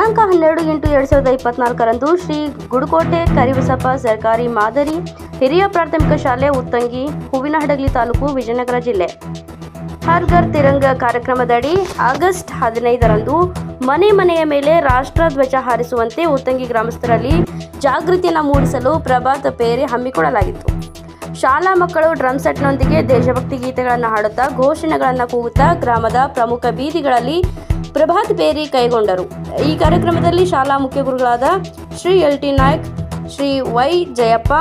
ದಿನಾಂಕ 12/8/2024ರಂದು ಶ್ರೀ ಗುಡುಕೋಟೆ ಕರಿಬಸಪ್ಪ ಸರ್ಕಾರಿ ಮಾದರಿ ಹಿರಿಯ ಪ್ರಾಥಮಿಕ ಶಾಲೆ ಉತ್ತಂಗಿ ಹೂವಿನಹಡಗಲಿ ತಾಲೂಕು ವಿಜಯನಗರ ಜಿಲ್ಲೆ ಹರ್ ಘರ್ ತಿರಂಗ ಕಾರ್ಯಕ್ರಮದಡಿ ಆಗಸ್ಟ್ 15ರಂದು ಮನೆ ಮನೆಯ ಮೇಲೆ ರಾಷ್ಟ್ರಧ್ವಜ ಹಾರಿಸುವಂತೆ ಉತ್ತಂಗಿ ಗ್ರಾಮಸ್ಥರಲ್ಲಿ ಜಾಗೃತಿಯನ್ನು ಮೂಡಿಸಲು ಪ್ರಭಾತ ಪೇರಿ ಹಮ್ಮಿಕೊಳ್ಳಲಾಗಿತ್ತು. ಶಾಲಾ ಮಕ್ಕಳು ಡ್ರಮ್ ಸೆಟ್ನೊಂದಿಗೆ ದೇಶಭಕ್ತಿ ಗೀತೆಗಳನ್ನು ಹಾಡುತ್ತಾ ಘೋಷಣೆಗಳನ್ನು ಕೂಗುತ್ತಾ ಗ್ರಾಮದ ಪ್ರಮುಖ ಬೀದಿಗಳಲ್ಲಿ ಪ್ರಭಾತ್ ಪೇರಿ ಕೈಗೊಂಡರು. ಈ ಕಾರ್ಯಕ್ರಮದಲ್ಲಿ ಶಾಲಾ ಮುಖ್ಯ ಗುರುಗಳಾದ ಶ್ರೀ LT ನಾಯ್ಕ್, ಶ್ರೀ Y ಜಯಪ್ಪ,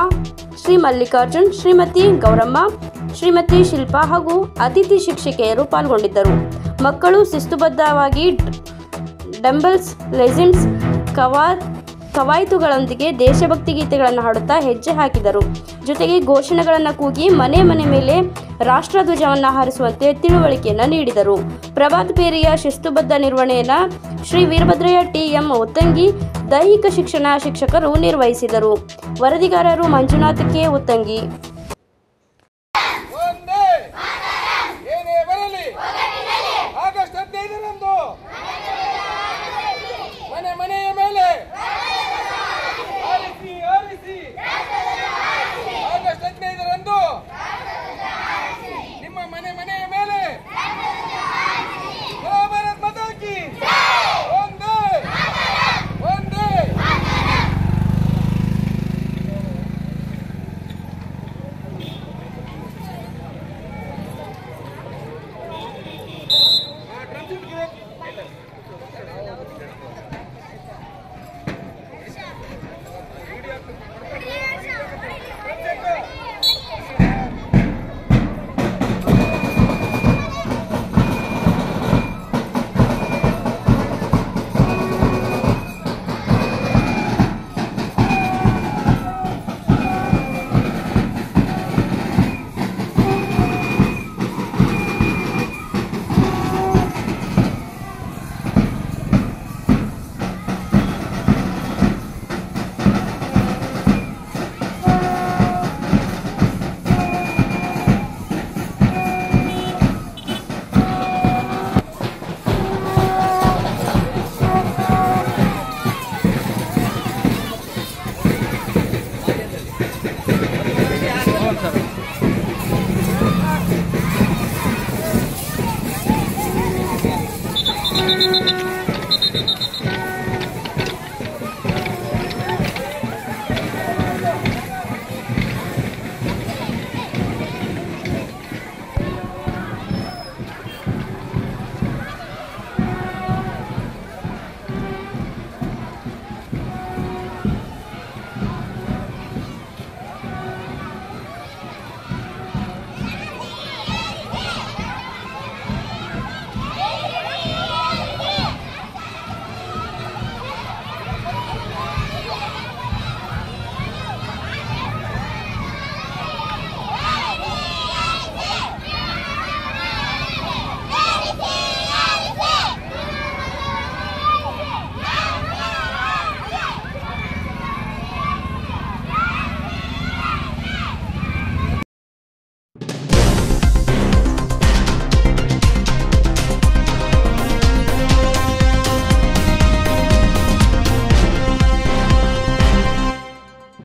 ಶ್ರೀ ಮಲ್ಲಿಕಾರ್ಜುನ್, ಶ್ರೀಮತಿ ಗೌರಮ್ಮ, ಶ್ರೀಮತಿ ಶಿಲ್ಪಾ ಹಾಗೂ ಅತಿಥಿ ಶಿಕ್ಷಕಿಯರು ಪಾಲ್ಗೊಂಡಿದ್ದರು. ಮಕ್ಕಳು ಶಿಸ್ತುಬದ್ಧವಾಗಿ ಡಂಬಲ್ಸ್, ಲೆಜಿಮ್ಸ್, ಕವಾಯತುಗಳೊಂದಿಗೆ ದೇಶಭಕ್ತಿ ಗೀತೆಗಳನ್ನು ಹಾಡುತ್ತಾ ಹೆಜ್ಜೆ ಹಾಕಿದರು. ಜೊತೆಗೆ ಘೋಷಣೆಗಳನ್ನು ಕೂಗಿ ಮನೆ ಮೇಲೆ ರಾಷ್ಟ್ರಧ್ವಜವನ್ನು ಹಾರಿಸುವಂತೆ ತಿಳುವಳಿಕೆಯನ್ನು ನೀಡಿದರು. ಪ್ರಭಾತ್ ಪೇರಿಯ ಶಿಸ್ತುಬದ್ಧ ನಿರ್ವಹಣೆಯನ್ನು ಶ್ರೀ ವೀರಭದ್ರಯ್ಯ TM ಉತ್ತಂಗಿ ದೈಹಿಕ ಶಿಕ್ಷಣ ಶಿಕ್ಷಕರು ನಿರ್ವಹಿಸಿದರು. ವರದಿಗಾರರು ಮಂಜುನಾಥ್ K ಉತ್ತಂಗಿ.